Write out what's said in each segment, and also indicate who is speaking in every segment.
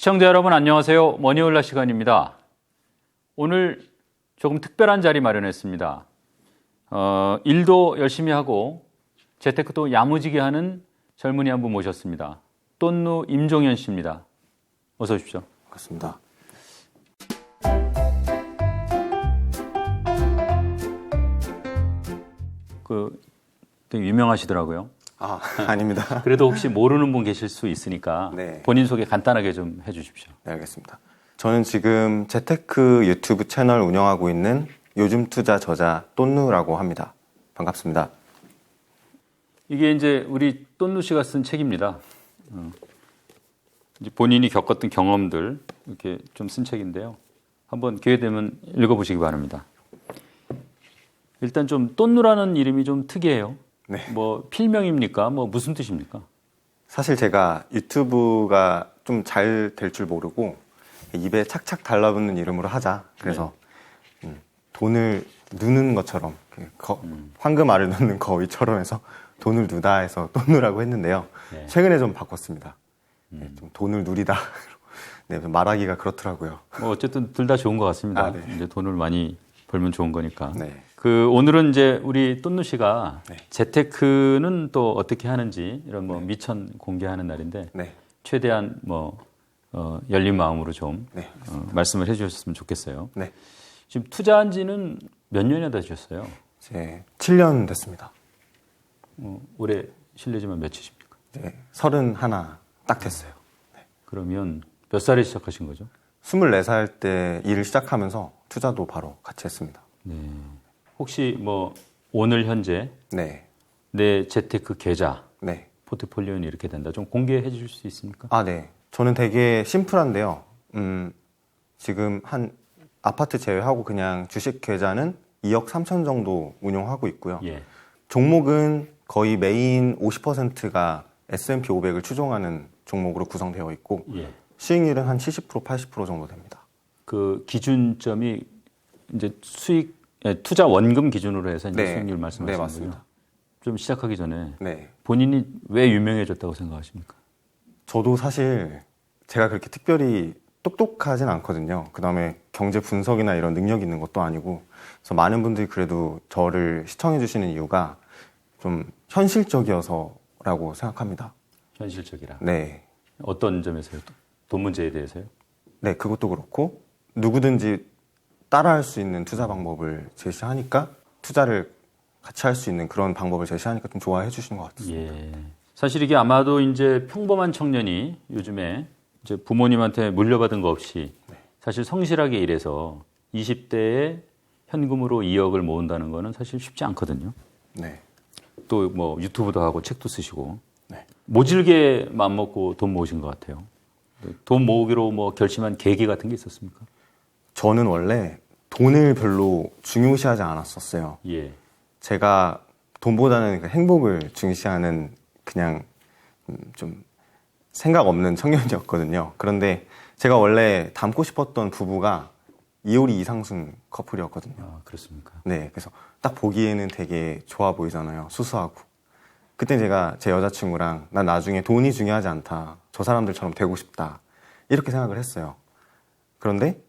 Speaker 1: 시청자 여러분 안녕하세요. 머니올라 시간입니다. 오늘 조금 특별한 자리 마련했습니다. 일도 열심히 하고 재테크도 야무지게 하는 젊은이 한 분 모셨습니다. 돈누 임종현 씨입니다. 어서 오십시오.
Speaker 2: 반갑습니다.
Speaker 1: 되게 유명하시더라고요.
Speaker 2: 아닙니다.
Speaker 1: 그래도 혹시 모르는 분 계실 수 있으니까
Speaker 2: 네.
Speaker 1: 본인 소개 간단하게 좀 해주십시오.
Speaker 2: 네, 알겠습니다. 저는 지금 재테크 유튜브 채널 운영하고 있는 요즘 투자 저자 돈누라고 합니다. 반갑습니다.
Speaker 1: 이게 이제 우리 돈누 씨가 쓴 책입니다. 이제 본인이 겪었던 경험들 이렇게 좀 쓴 책인데요. 한번 기회 되면 읽어보시기 바랍니다. 일단 좀 돈누라는 이름이 좀 특이해요.
Speaker 2: 네.
Speaker 1: 뭐 필명입니까? 뭐 무슨 뜻입니까?
Speaker 2: 사실 제가 유튜브가 좀 잘 될 줄 모르고 입에 착착 달라붙는 이름으로 하자. 그래서 돈을 누는 것처럼 황금알을 넣는 거위처럼 해서 돈을 누다 해서 돈누라고 했는데요.
Speaker 1: 네.
Speaker 2: 최근에 좀 바꿨습니다. 네, 좀 돈을 누리다. 네, 말하기가 그렇더라고요.
Speaker 1: 뭐 어쨌든 둘 다 좋은 것 같습니다.
Speaker 2: 네.
Speaker 1: 이제 돈을 많이 벌면 좋은 거니까.
Speaker 2: 네.
Speaker 1: 오늘은 이제 우리 돈누 씨가
Speaker 2: 네.
Speaker 1: 재테크는 또 어떻게 하는지 이런 뭐 미천 공개하는 날인데
Speaker 2: 네.
Speaker 1: 최대한 열린 마음으로 좀
Speaker 2: 네.
Speaker 1: 말씀을 해주셨으면 좋겠어요.
Speaker 2: 네.
Speaker 1: 지금 투자한 지는 몇 년이나 되셨어요?
Speaker 2: 이제 7년 됐습니다.
Speaker 1: 올해 실례지만 몇이십니까?
Speaker 2: 네, 31 딱 됐어요. 네.
Speaker 1: 그러면 몇 살에 시작하신 거죠?
Speaker 2: 24살 때 일을 시작하면서 투자도 바로 같이 했습니다.
Speaker 1: 네. 혹시 뭐 오늘 현재
Speaker 2: 네.
Speaker 1: 내 재테크 계좌,
Speaker 2: 네.
Speaker 1: 포트폴리오는 이렇게 된다. 좀 공개해 주실 수 있습니까?
Speaker 2: 네. 저는 되게 심플한데요. 지금 한 아파트 제외하고 그냥 주식 계좌는 2억 3천 정도 운용하고 있고요.
Speaker 1: 예.
Speaker 2: 종목은 거의 메인 50%가 S&P 500을 추종하는 종목으로 구성되어 있고
Speaker 1: 예.
Speaker 2: 수익률은 한 70%, 80% 정도 됩니다.
Speaker 1: 그 기준점이 이제 투자 원금 기준으로 해서 이제
Speaker 2: 네.
Speaker 1: 수익률 말씀하시는
Speaker 2: 네,
Speaker 1: 거죠?
Speaker 2: 맞습니다.
Speaker 1: 좀 시작하기 전에
Speaker 2: 네.
Speaker 1: 본인이 왜 유명해졌다고 생각하십니까?
Speaker 2: 저도 사실 제가 그렇게 특별히 똑똑하진 않거든요. 그 다음에 경제 분석이나 이런 능력이 있는 것도 아니고, 그래서 많은 분들이 그래도 저를 시청해 주시는 이유가 좀 현실적이어서라고 생각합니다.
Speaker 1: 현실적이라.
Speaker 2: 네.
Speaker 1: 어떤 점에서요? 돈 문제에 대해서요?
Speaker 2: 네, 그것도 그렇고, 누구든지 따라할 수 있는 투자 방법을 제시하니까, 투자를 같이 할 수 있는 그런 방법을 제시하니까 좀 좋아해 주시는 것 같습니다.
Speaker 1: 예. 사실 이게 아마도 이제 평범한 청년이 요즘에 이제 부모님한테 물려받은 거 없이 사실 성실하게 일해서 20대에 현금으로 2억을 모은다는 거는 사실 쉽지 않거든요.
Speaker 2: 네.
Speaker 1: 또 뭐 유튜브도 하고 책도 쓰시고
Speaker 2: 네.
Speaker 1: 모질게 맘먹고 돈 모으신 것 같아요. 돈 모으기로 뭐 결심한 계기 같은 게 있었습니까?
Speaker 2: 저는 원래 돈을 별로 중요시하지 않았었어요.
Speaker 1: 예.
Speaker 2: 제가 돈보다는 그 행복을 중시하는 그냥 좀 생각 없는 청년이었거든요. 그런데 제가 원래 닮고 싶었던 부부가 이효리 이상순 커플이었거든요.
Speaker 1: 아, 그렇습니까?
Speaker 2: 네, 그래서 딱 보기에는 되게 좋아 보이잖아요. 수수하고. 그때 제가 제 여자친구랑 난 나중에 돈이 중요하지 않다. 저 사람들처럼 되고 싶다. 이렇게 생각을 했어요. 그런데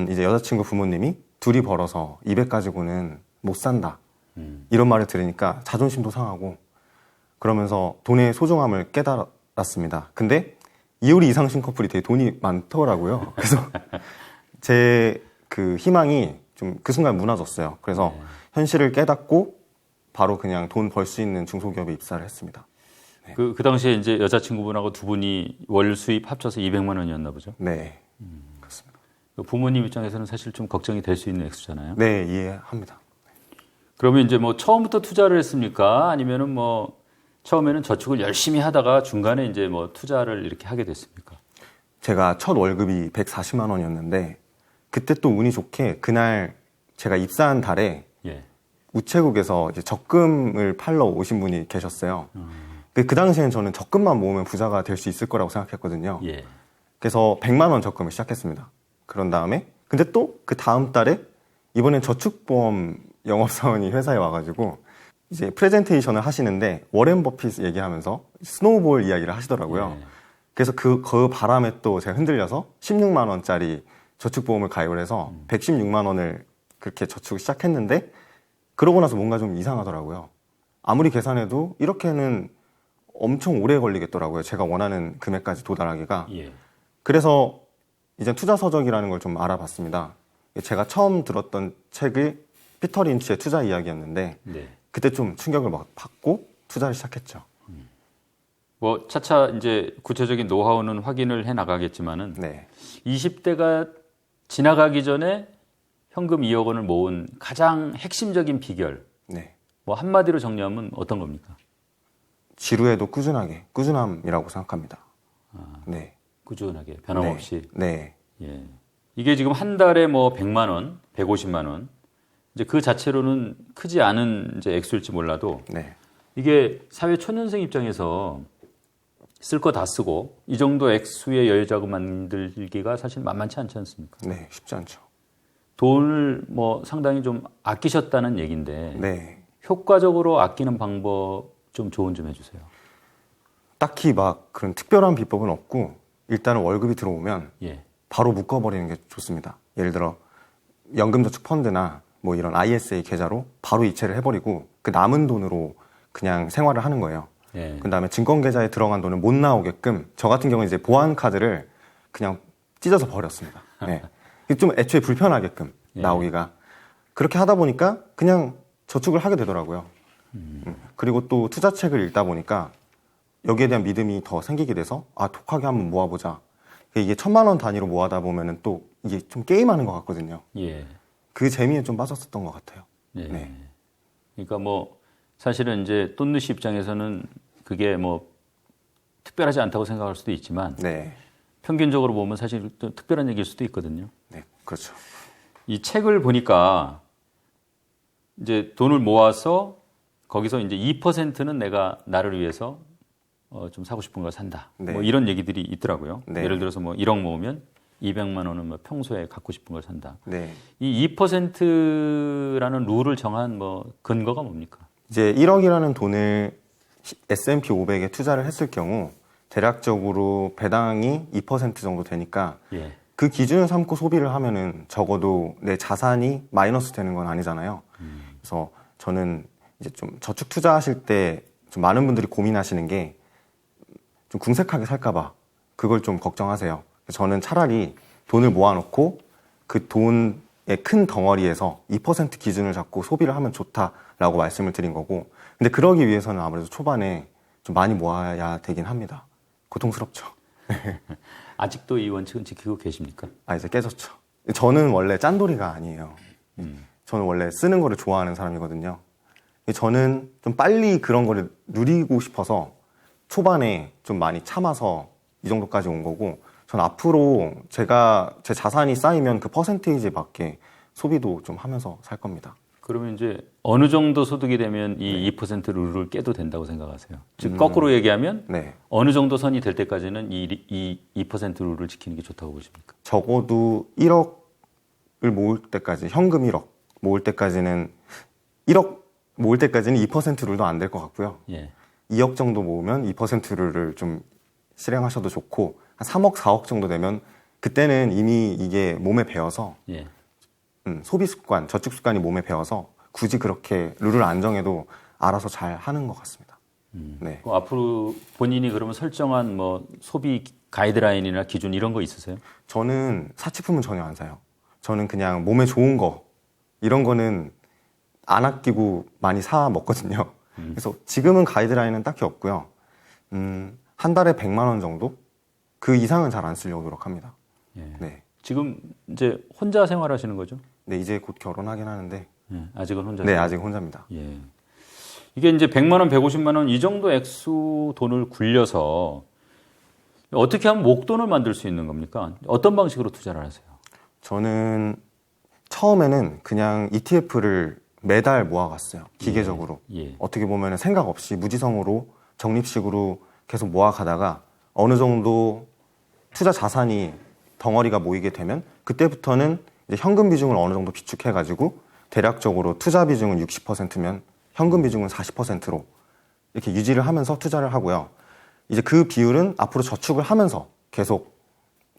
Speaker 2: 이제 여자친구 부모님이 둘이 벌어서 200 가지고는 못 산다. 이런 말을 들으니까 자존심도 상하고 그러면서 돈의 소중함을 깨달았습니다. 근데 이효리 이상순 커플이 되게 돈이 많더라고요. 그래서 제 그 희망이 좀 그 순간 무너졌어요. 그래서 현실을 깨닫고 바로 그냥 돈 벌 수 있는 중소기업에 입사를 했습니다. 네.
Speaker 1: 그 당시에 이제 여자친구분하고 두 분이 월 수입 합쳐서 200만 원이었나 보죠?
Speaker 2: 네. 그렇습니다.
Speaker 1: 부모님 입장에서는 사실 좀 걱정이 될 수 있는 액수잖아요.
Speaker 2: 네, 이해합니다.
Speaker 1: 그러면 이제 뭐 처음부터 투자를 했습니까? 아니면은 뭐 처음에는 저축을 열심히 하다가 중간에 이제 뭐 투자를 이렇게 하게 됐습니까?
Speaker 2: 제가 첫 월급이 140만 원이었는데 그때 또 운이 좋게 그날 제가 입사한 달에
Speaker 1: 예.
Speaker 2: 우체국에서 이제 적금을 팔러 오신 분이 계셨어요. 그 당시엔 저는 적금만 모으면 부자가 될 수 있을 거라고 생각했거든요.
Speaker 1: 예.
Speaker 2: 그래서 100만 원 적금을 시작했습니다. 그런 다음에 근데 또 그 다음 달에 이번엔 저축보험 영업사원이 회사에 와가지고 이제 프레젠테이션을 하시는데 워렌 버핏 얘기하면서 스노우볼 이야기를 하시더라고요.
Speaker 1: 예.
Speaker 2: 그래서 그 바람에 또 제가 흔들려서 16만 원짜리 저축보험을 가입을 해서 116만 원을 그렇게 저축을 시작했는데 그러고 나서 뭔가 좀 이상하더라고요. 아무리 계산해도 이렇게는 엄청 오래 걸리겠더라고요. 제가 원하는 금액까지 도달하기가.
Speaker 1: 예.
Speaker 2: 그래서 이제 투자서적이라는 걸 좀 알아봤습니다. 제가 처음 들었던 책이 피터 린치의 투자 이야기였는데
Speaker 1: 네.
Speaker 2: 그때 좀 충격을 막 받고 투자를 시작했죠.
Speaker 1: 뭐 차차 이제 구체적인 노하우는 확인을 해 나가겠지만은
Speaker 2: 네.
Speaker 1: 20대가 지나가기 전에 현금 2억 원을 모은 가장 핵심적인 비결,
Speaker 2: 네.
Speaker 1: 뭐 한마디로 정리하면 어떤 겁니까?
Speaker 2: 지루해도 꾸준함이라고 생각합니다. 네.
Speaker 1: 꾸준하게 변함없이.
Speaker 2: 네.
Speaker 1: 예. 이게 지금 한 달에 뭐 100만 원, 150만 원. 이제 그 자체로는 크지 않은 이제 액수일지 몰라도
Speaker 2: 네.
Speaker 1: 이게 사회 초년생 입장에서 쓸 거 다 쓰고 이 정도 액수의 여유자금 만들기가 사실 만만치 않지 않습니까?
Speaker 2: 네. 쉽지 않죠.
Speaker 1: 돈을 뭐 상당히 좀 아끼셨다는 얘기인데
Speaker 2: 네.
Speaker 1: 효과적으로 아끼는 방법 좀 조언 좀 해주세요.
Speaker 2: 딱히 막 그런 특별한 비법은 없고 일단은 월급이 들어오면
Speaker 1: 예.
Speaker 2: 바로 묶어버리는 게 좋습니다. 예를 들어 연금저축 펀드나 뭐 이런 ISA 계좌로 바로 이체를 해버리고 그 남은 돈으로 그냥 생활을 하는 거예요.
Speaker 1: 예.
Speaker 2: 그 다음에 증권계좌에 들어간 돈은 못 나오게끔 저 같은 경우는 이제 보안카드를 그냥 찢어서 버렸습니다. 네. 좀 애초에 불편하게끔
Speaker 1: 예.
Speaker 2: 나오기가. 그렇게 하다 보니까 그냥 저축을 하게 되더라고요. 그리고 또 투자책을 읽다 보니까 여기에 대한 믿음이 더 생기게 돼서 아, 독하게 한번 모아보자. 이게 1,000만 원 단위로 모아다 보면은 또 이게 좀 게임하는 것 같거든요.
Speaker 1: 예.
Speaker 2: 그 재미에 좀 빠졌었던 것 같아요.
Speaker 1: 예.
Speaker 2: 네.
Speaker 1: 그러니까 뭐 사실은 이제 돈누시 입장에서는 그게 뭐 특별하지 않다고 생각할 수도 있지만
Speaker 2: 네.
Speaker 1: 평균적으로 보면 사실 또 특별한 얘기일 수도 있거든요.
Speaker 2: 네. 그렇죠.
Speaker 1: 이 책을 보니까 이제 돈을 모아서 거기서 이제 2%는 내가 나를 위해서 좀 사고 싶은 걸 산다.
Speaker 2: 네.
Speaker 1: 뭐 이런 얘기들이 있더라고요.
Speaker 2: 네.
Speaker 1: 예를 들어서 뭐 1억 모으면 200만 원은 뭐 평소에 갖고 싶은 걸 산다.
Speaker 2: 네.
Speaker 1: 이 2%라는 룰을 정한 뭐 근거가 뭡니까?
Speaker 2: 이제 1억이라는 돈을 S&P 500에 투자를 했을 경우 대략적으로 배당이 2% 정도 되니까
Speaker 1: 예.
Speaker 2: 그 기준을 삼고 소비를 하면은 적어도 내 자산이 마이너스 되는 건 아니잖아요. 그래서 저는 이제 좀 저축 투자하실 때 좀 많은 분들이 고민하시는 게 좀 궁색하게 살까봐 그걸 좀 걱정하세요. 저는 차라리 돈을 모아놓고 그 돈의 큰 덩어리에서 2% 기준을 잡고 소비를 하면 좋다라고 말씀을 드린 거고, 근데 그러기 위해서는 아무래도 초반에 좀 많이 모아야 되긴 합니다. 고통스럽죠.
Speaker 1: 아직도 이 원칙은 지키고 계십니까?
Speaker 2: 아, 이제 깨졌죠. 저는 원래 짠돌이가 아니에요. 저는 원래 쓰는 거를 좋아하는 사람이거든요. 저는 좀 빨리 그런 거를 누리고 싶어서 초반에 좀 많이 참아서 이 정도까지 온 거고, 전 앞으로 제가 제 자산이 쌓이면 그 퍼센테이지에 맞게 소비도 좀 하면서 살 겁니다.
Speaker 1: 그러면 이제 어느 정도 소득이 되면 이 2% 룰을 깨도 된다고 생각하세요? 즉 거꾸로 얘기하면
Speaker 2: 네.
Speaker 1: 어느 정도 선이 될 때까지는 이 2% 룰을 지키는 게 좋다고 보십니까?
Speaker 2: 적어도 1억을 모을 때까지, 현금 1억 모을 때까지는 1억 모을 때까지는 2% 룰도 안 될 것 같고요.
Speaker 1: 예.
Speaker 2: 2억 정도 모으면 2% 룰을 좀 실행하셔도 좋고, 한 3억, 4억 정도 되면 그때는 이미 이게 몸에 배어서
Speaker 1: 예.
Speaker 2: 소비 습관, 저축 습관이 몸에 배어서 굳이 그렇게 룰을 안 정해도 알아서 잘 하는 것 같습니다. 네.
Speaker 1: 그럼 앞으로 본인이 그러면 설정한 뭐 소비 가이드라인이나 기준 이런 거 있으세요?
Speaker 2: 저는 사치품은 전혀 안 사요. 저는 그냥 몸에 좋은 거, 이런 거는 안 아끼고 많이 사 먹거든요. 그래서 지금은 가이드라인은 딱히 없고요. 한 달에 100만 원 정도? 그 이상은 잘 안 쓰려고 노력합니다.
Speaker 1: 예.
Speaker 2: 네.
Speaker 1: 지금 이제 혼자 생활하시는 거죠?
Speaker 2: 네, 이제 곧 결혼하긴 하는데.
Speaker 1: 예. 아직은 혼자.
Speaker 2: 네, 아직 혼자입니다.
Speaker 1: 예. 이게 이제 100만 원, 150만 원 이 정도 액수 돈을 굴려서 어떻게 하면 목돈을 만들 수 있는 겁니까? 어떤 방식으로 투자를 하세요?
Speaker 2: 저는 처음에는 그냥 ETF를 매달 모아갔어요. 기계적으로.
Speaker 1: 예.
Speaker 2: 어떻게 보면 생각 없이 무지성으로 적립식으로 계속 모아가다가 어느 정도 투자 자산이 덩어리가 모이게 되면 그때부터는 이제 현금 비중을 어느 정도 비축해가지고 대략적으로 투자 비중은 60%면 현금 비중은 40%로 이렇게 유지를 하면서 투자를 하고요. 이제 그 비율은 앞으로 저축을 하면서 계속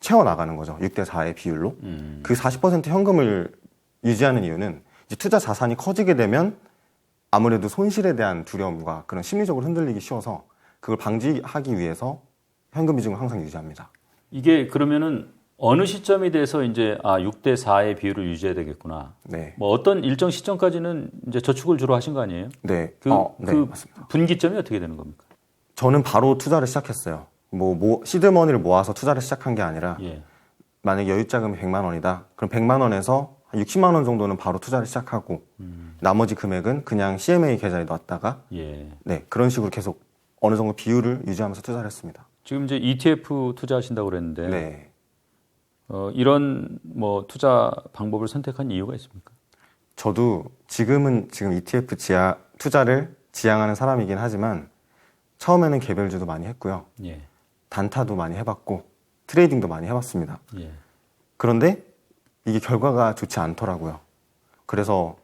Speaker 2: 채워나가는 거죠. 6대4의 비율로. 그 40% 현금을 유지하는 이유는 이제 투자 자산이 커지게 되면 아무래도 손실에 대한 두려움과 그런 심리적으로 흔들리기 쉬워서 그걸 방지하기 위해서 현금 비중을 항상 유지합니다.
Speaker 1: 이게 그러면은 어느 시점이 돼서 이제 6대4의 비율을 유지해야 되겠구나.
Speaker 2: 네.
Speaker 1: 뭐 어떤 일정 시점까지는 이제 저축을 주로 하신 거 아니에요?
Speaker 2: 네.
Speaker 1: 그
Speaker 2: 맞습니다.
Speaker 1: 분기점이 어떻게 되는 겁니까?
Speaker 2: 저는 바로 투자를 시작했어요. 시드머니를 모아서 투자를 시작한 게 아니라
Speaker 1: 예.
Speaker 2: 만약에 여유 자금이 100만 원이다. 그럼 100만 원에서 한 60만 원 정도는 바로 투자를 시작하고 나머지 금액은 그냥 CMA 계좌에 넣었다가
Speaker 1: 예.
Speaker 2: 네, 그런 식으로 계속 어느 정도 비율을 유지하면서 투자를 했습니다.
Speaker 1: 지금 이제 ETF 투자하신다고 그랬는데
Speaker 2: 네.
Speaker 1: 이런 뭐 투자 방법을 선택한 이유가 있습니까?
Speaker 2: 저도 지금 ETF 투자를 지향하는 사람이긴 하지만 처음에는 개별주도 많이 했고요.
Speaker 1: 예.
Speaker 2: 단타도 많이 해봤고 트레이딩도 많이 해봤습니다.
Speaker 1: 예.
Speaker 2: 그런데 이게 결과가 좋지 않더라고요. 그래서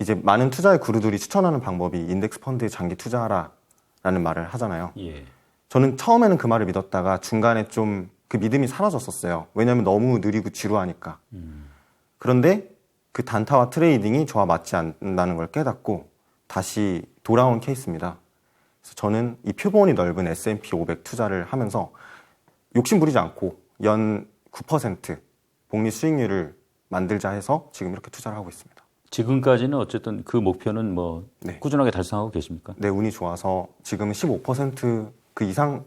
Speaker 2: 이제 많은 투자의 구루들이 추천하는 방법이 인덱스 펀드에 장기 투자하라라는 말을 하잖아요.
Speaker 1: 예.
Speaker 2: 저는 처음에는 그 말을 믿었다가 중간에 좀 그 믿음이 사라졌었어요. 왜냐하면 너무 느리고 지루하니까. 그런데 그 단타와 트레이딩이 저와 맞지 않는다는 걸 깨닫고 다시 돌아온 케이스입니다. 그래서 저는 이 표본이 넓은 S&P 500 투자를 하면서 욕심 부리지 않고 연 9% 복리 수익률을 만들자 해서 지금 이렇게 투자를 하고 있습니다.
Speaker 1: 지금까지는 어쨌든 그 목표는 뭐
Speaker 2: 네.
Speaker 1: 꾸준하게 달성하고 계십니까?
Speaker 2: 네, 운이 좋아서 지금은 15% 이상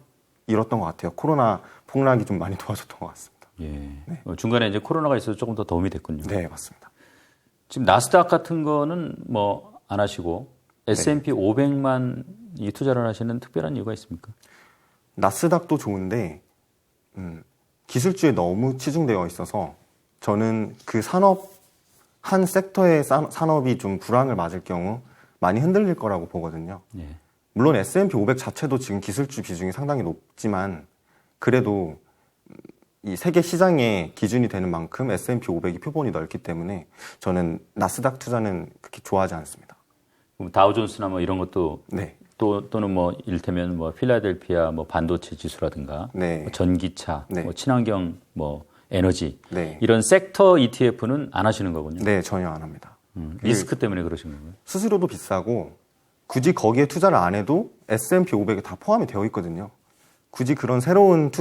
Speaker 2: 이뤘던 것 같아요. 코로나 폭락이 좀 많이 도와줬던 것 같습니다.
Speaker 1: 예.
Speaker 2: 네.
Speaker 1: 중간에 이제 코로나가 있어서 조금 더 도움이 됐군요.
Speaker 2: 네, 맞습니다.
Speaker 1: 지금 나스닥 같은 거는 뭐 안 하시고 S&P 500만 이 투자를 하시는 특별한 이유가 있습니까?
Speaker 2: 나스닥도 좋은데 기술주에 너무 치중되어 있어서 저는 그 한 섹터의 산업이 좀 불황을 맞을 경우 많이 흔들릴 거라고 보거든요.
Speaker 1: 예.
Speaker 2: 물론 S&P 500 자체도 지금 기술주 비중이 상당히 높지만 그래도 이 세계 시장의 기준이 되는 만큼 S&P 500이 표본이 넓기 때문에 저는 나스닥 투자는 그렇게 좋아하지 않습니다.
Speaker 1: 그럼 다우존스나 뭐 이런 것도
Speaker 2: 네.
Speaker 1: 또는 뭐 이를테면 뭐 필라델피아 뭐 반도체 지수라든가
Speaker 2: 네.
Speaker 1: 뭐 전기차,
Speaker 2: 네.
Speaker 1: 뭐 친환경 뭐 에너지
Speaker 2: 네.
Speaker 1: 이런 섹터 ETF는 안 하시는 거군요.
Speaker 2: 네, 전혀 안 합니다.
Speaker 1: 리스크 때문에 그러신 건가요?
Speaker 2: 수수료도 비싸고 굳이 거기에 투자를 안 해도 S&P 500에 다 포함이 되어 있거든요. 굳이 그런 새로운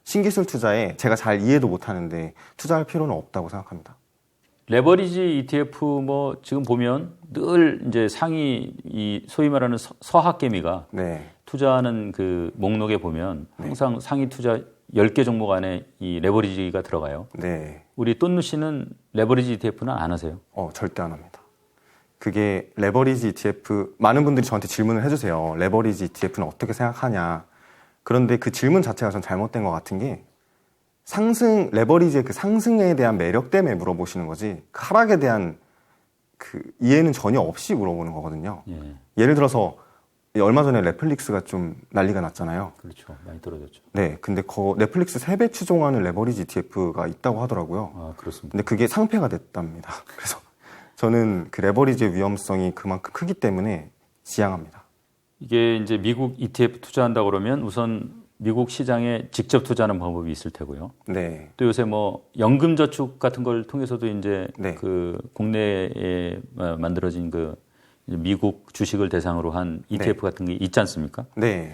Speaker 2: 신기술 투자에 제가 잘 이해도 못 하는데 투자할 필요는 없다고 생각합니다.
Speaker 1: 레버리지 ETF 뭐 지금 보면 늘 이제 상위 이 소위 말하는 서학개미가
Speaker 2: 네.
Speaker 1: 투자하는 그 목록에 보면 항상 상위 투자 10개 종목 안에 이 레버리지가 들어가요.
Speaker 2: 네.
Speaker 1: 우리 또누 씨는 레버리지 ETF는 안 하세요?
Speaker 2: 절대 안 합니다. 그게 레버리지 ETF, 많은 분들이 저한테 질문을 해주세요. 레버리지 ETF는 어떻게 생각하냐. 그런데 그 질문 자체가 전 잘못된 것 같은 게 레버리지의 그 상승에 대한 매력 때문에 물어보시는 거지 그 하락에 대한 그 이해는 전혀 없이 물어보는 거거든요.
Speaker 1: 예.
Speaker 2: 예를 들어서 얼마 전에 넷플릭스가 좀 난리가 났잖아요.
Speaker 1: 그렇죠. 많이 떨어졌죠.
Speaker 2: 네, 근데 넷플릭스 3배 추종하는 레버리지 ETF가 있다고 하더라고요.
Speaker 1: 아, 그렇습니다.
Speaker 2: 근데 그게 상폐가 됐답니다. 그래서 저는 그 레버리지의 위험성이 그만큼 크기 때문에 지양합니다.
Speaker 1: 이게 이제 미국 ETF 투자한다 그러면 우선 미국 시장에 직접 투자하는 방법이 있을 테고요.
Speaker 2: 네.
Speaker 1: 또 요새 뭐 연금 저축 같은 걸 통해서도 이제
Speaker 2: 네.
Speaker 1: 그 국내에 만들어진 그 미국 주식을 대상으로 한 ETF 같은 게 있지 않습니까?
Speaker 2: 네.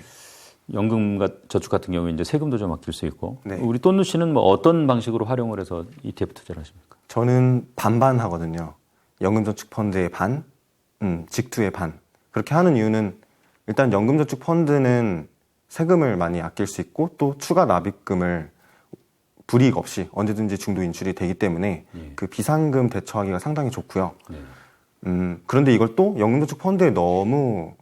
Speaker 1: 연금 저축 같은 경우에 이제 세금도 좀 아낄 수 있고.
Speaker 2: 네.
Speaker 1: 우리 또누 씨는 뭐 어떤 방식으로 활용을 해서 ETF 투자를 하십니까?
Speaker 2: 저는 반반 하거든요. 연금저축펀드의 반, 직투의 반. 그렇게 하는 이유는 일단 연금저축펀드는 세금을 많이 아낄 수 있고 또 추가 납입금을 불이익 없이 언제든지 중도 인출이 되기 때문에
Speaker 1: 예.
Speaker 2: 그 비상금 대처하기가 상당히 좋고요.
Speaker 1: 네.
Speaker 2: 그런데 이걸 또 연금저축펀드에 너무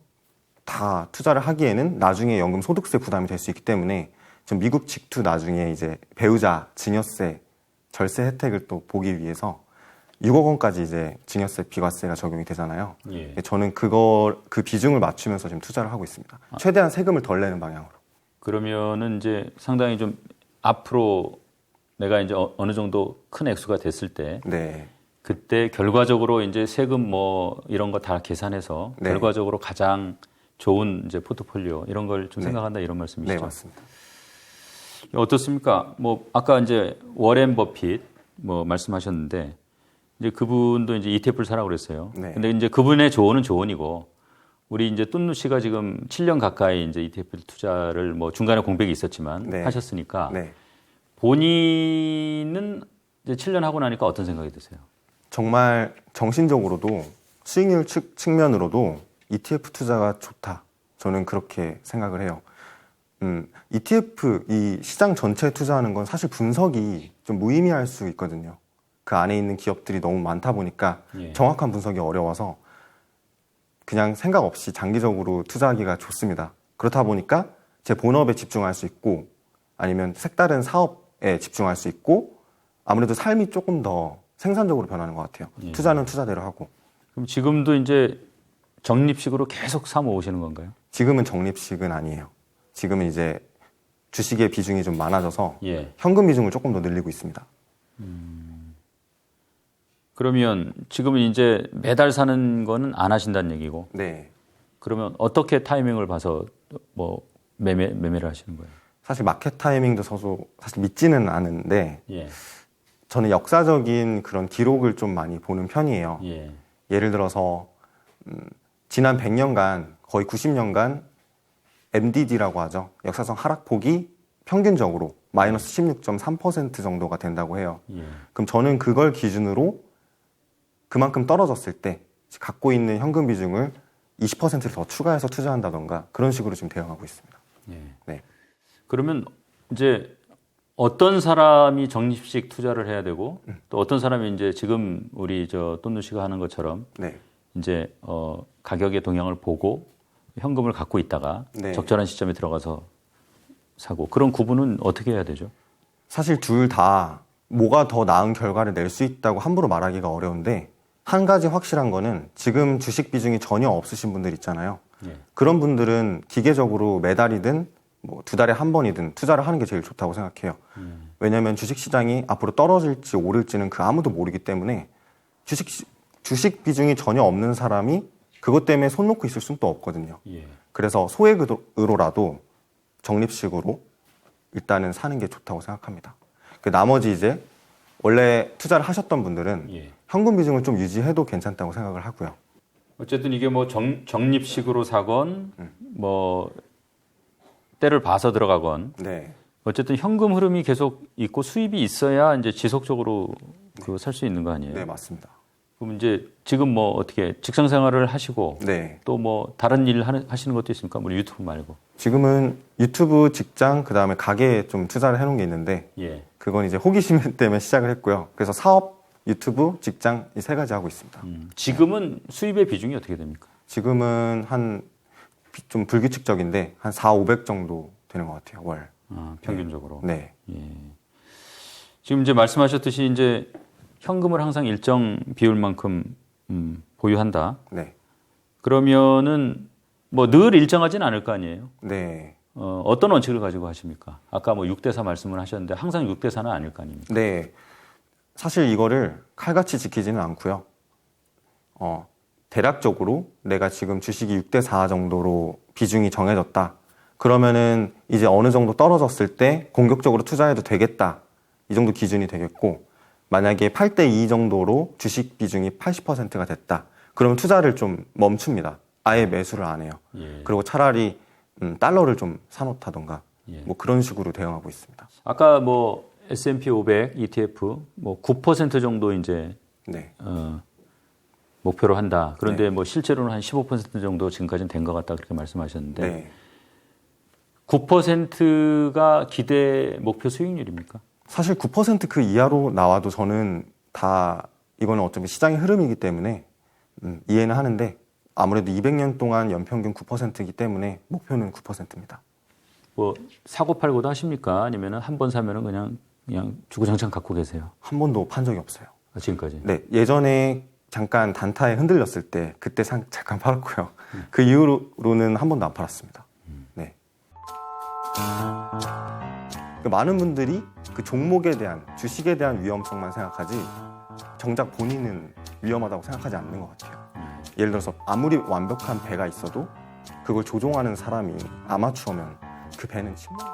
Speaker 2: 다 투자를 하기에는 나중에 연금 소득세 부담이 될 수 있기 때문에 전 미국 직투 나중에 이제 배우자 증여세, 절세 혜택을 또 보기 위해서 6억 원까지 이제 증여세, 비과세가 적용이 되잖아요.
Speaker 1: 예.
Speaker 2: 저는 그 비중을 맞추면서 지금 투자를 하고 있습니다. 최대한 세금을 덜 내는 방향으로.
Speaker 1: 그러면은 이제 상당히 좀 앞으로 내가 이제 어느 정도 큰 액수가 됐을 때
Speaker 2: 네.
Speaker 1: 그때 결과적으로 이제 세금 뭐 이런 거 다 계산해서
Speaker 2: 네.
Speaker 1: 결과적으로 가장 좋은 이제 포트폴리오 이런 걸 좀
Speaker 2: 네.
Speaker 1: 생각한다 이런 말씀이시죠?
Speaker 2: 네, 맞습니다.
Speaker 1: 어떻습니까? 뭐 아까 이제 워렌 버핏 뭐 말씀하셨는데 이제 그분도 이제 ETF를 사라고 그랬어요.
Speaker 2: 네.
Speaker 1: 근데 이제 그분의 조언은 조언이고 우리 이제 뚠누 씨가 지금 7년 가까이 이제 ETF 투자를 뭐 중간에 공백이 있었지만
Speaker 2: 네.
Speaker 1: 하셨으니까
Speaker 2: 네.
Speaker 1: 본인은 이제 7년 하고 나니까 어떤 생각이 드세요?
Speaker 2: 정말 정신적으로도 수익률 측면으로도 ETF 투자가 좋다. 저는 그렇게 생각을 해요. ETF, 이 시장 전체에 투자하는 건 사실 분석이 좀 무의미할 수 있거든요. 그 안에 있는 기업들이 너무 많다 보니까
Speaker 1: 예.
Speaker 2: 정확한 분석이 어려워서 그냥 생각 없이 장기적으로 투자하기가 좋습니다. 그렇다 보니까 제 본업에 집중할 수 있고 아니면 색다른 사업에 집중할 수 있고 아무래도 삶이 조금 더 생산적으로 변하는 것 같아요.
Speaker 1: 예.
Speaker 2: 투자는 투자대로 하고.
Speaker 1: 그럼 지금도 이제 적립식으로 계속 사 모으시는 건가요?
Speaker 2: 지금은 적립식은 아니에요. 지금은 이제 주식의 비중이 좀 많아져서
Speaker 1: 예.
Speaker 2: 현금 비중을 조금 더 늘리고 있습니다.
Speaker 1: 그러면 지금은 이제 매달 사는 거는 안 하신다는 얘기고
Speaker 2: 네.
Speaker 1: 그러면 어떻게 타이밍을 봐서 뭐 매매를 하시는 거예요?
Speaker 2: 사실 마켓 타이밍도 서로 사실 믿지는 않은데
Speaker 1: 예.
Speaker 2: 저는 역사적인 그런 기록을 좀 많이 보는 편이에요.
Speaker 1: 예.
Speaker 2: 예를 들어서 지난 100년간 거의 90년간 MDD라고 하죠. 역사상 하락폭이 평균적으로 마이너스 16.3% 정도가 된다고 해요.
Speaker 1: 예.
Speaker 2: 그럼 저는 그걸 기준으로 그만큼 떨어졌을 때 갖고 있는 현금 비중을 20%를 더 추가해서 투자한다던가 그런 식으로 지금 대응하고 있습니다.
Speaker 1: 예.
Speaker 2: 네.
Speaker 1: 그러면 이제 어떤 사람이 적립식 투자를 해야 되고 또 어떤 사람이 이제 지금 우리 저 뚠누 씨가 하는 것처럼
Speaker 2: 네.
Speaker 1: 이제 가격의 동향을 보고 현금을 갖고 있다가
Speaker 2: 네.
Speaker 1: 적절한 시점에 들어가서 사고 그런 구분은 어떻게 해야 되죠?
Speaker 2: 사실 둘 다 뭐가 더 나은 결과를 낼 수 있다고 함부로 말하기가 어려운데 한 가지 확실한 거는 지금 주식 비중이 전혀 없으신 분들 있잖아요.
Speaker 1: 예.
Speaker 2: 그런 분들은 기계적으로 매달이든 뭐 2달에 한 번이든 투자를 하는 게 제일 좋다고 생각해요. 왜냐하면 주식 시장이 앞으로 떨어질지 오를지는 그 아무도 모르기 때문에 주식 비중이 전혀 없는 사람이 그것 때문에 손 놓고 있을 수는 또 없거든요.
Speaker 1: 예.
Speaker 2: 그래서 소액으로라도 적립식으로 일단은 사는 게 좋다고 생각합니다. 그 나머지 이제 원래 투자를 하셨던 분들은
Speaker 1: 예.
Speaker 2: 현금 비중을 좀 유지해도 괜찮다고 생각을 하고요.
Speaker 1: 어쨌든 이게 뭐 적립식으로 사건 뭐 때를 봐서 들어가건
Speaker 2: 네.
Speaker 1: 어쨌든 현금 흐름이 계속 있고 수입이 있어야 이제 지속적으로 그 살 수 있는 거 아니에요?
Speaker 2: 네, 맞습니다.
Speaker 1: 그럼 이제 지금 뭐 어떻게 직장 생활을 하시고
Speaker 2: 네.
Speaker 1: 또 뭐 다른 일 하시는 것도 있습니까? 뭐 유튜브 말고.
Speaker 2: 지금은 유튜브, 직장, 그 다음에 가게에 좀 투자를 해놓은 게 있는데
Speaker 1: 예.
Speaker 2: 그건 이제 호기심 때문에 시작을 했고요. 그래서 사업, 유튜브, 직장 이 세 가지 하고 있습니다.
Speaker 1: 지금은 수입의 비중이 어떻게 됩니까?
Speaker 2: 지금은 좀 불규칙적인데 한 4, 500 정도 되는 것 같아요, 월.
Speaker 1: 평균적으로.
Speaker 2: 네.
Speaker 1: 예. 지금 이제 말씀하셨듯이 이제 현금을 항상 일정 비율만큼 보유한다.
Speaker 2: 네.
Speaker 1: 그러면은 뭐 늘 일정하진 않을 거 아니에요?
Speaker 2: 네.
Speaker 1: 어떤 원칙을 가지고 하십니까? 아까 뭐 6대4 말씀을 하셨는데 항상 6대4는 아닐 거 아닙니까?
Speaker 2: 네. 사실 이거를 칼같이 지키지는 않고요. 대략적으로 내가 지금 주식이 6대4 정도로 비중이 정해졌다. 그러면은 이제 어느 정도 떨어졌을 때 공격적으로 투자해도 되겠다. 이 정도 기준이 되겠고, 만약에 8대2 정도로 주식 비중이 80%가 됐다. 그러면 투자를 좀 멈춥니다. 아예 매수를 안 해요.
Speaker 1: 예.
Speaker 2: 그리고 차라리 달러를 좀 사놓다던가
Speaker 1: 예.
Speaker 2: 뭐 그런 식으로 대응하고 있습니다.
Speaker 1: 아까 뭐 S&P 500 ETF 뭐 9% 정도 이제
Speaker 2: 네.
Speaker 1: 목표로 한다. 그런데
Speaker 2: 네.
Speaker 1: 뭐 실제로는 한 15% 정도 지금까지는 된 것 같다 그렇게 말씀하셨는데
Speaker 2: 네.
Speaker 1: 9%가 기대 목표 수익률입니까?
Speaker 2: 사실 9% 그 이하로 나와도 저는 다 이거는 어차피 시장의 흐름이기 때문에 이해는 하는데 아무래도 200년 동안 연평균 9%이기 때문에 목표는 9%입니다.
Speaker 1: 뭐 사고 팔고도 하십니까? 아니면은 한 번 사면은 그냥 주구장창 갖고 계세요?
Speaker 2: 한 번도 판 적이 없어요.
Speaker 1: 지금까지?
Speaker 2: 네, 예전에 잠깐 단타에 흔들렸을 때 그때 잠깐 팔았고요. 그 이후로는 한 번도 안 팔았습니다. 네. 많은 분들이 그 종목에 대한 주식에 대한 위험성만 생각하지 정작 본인은 위험하다고 생각하지 않는 것 같아요. 예를 들어서 아무리 완벽한 배가 있어도 그걸 조종하는 사람이 아마추어면 그 배는 침몰.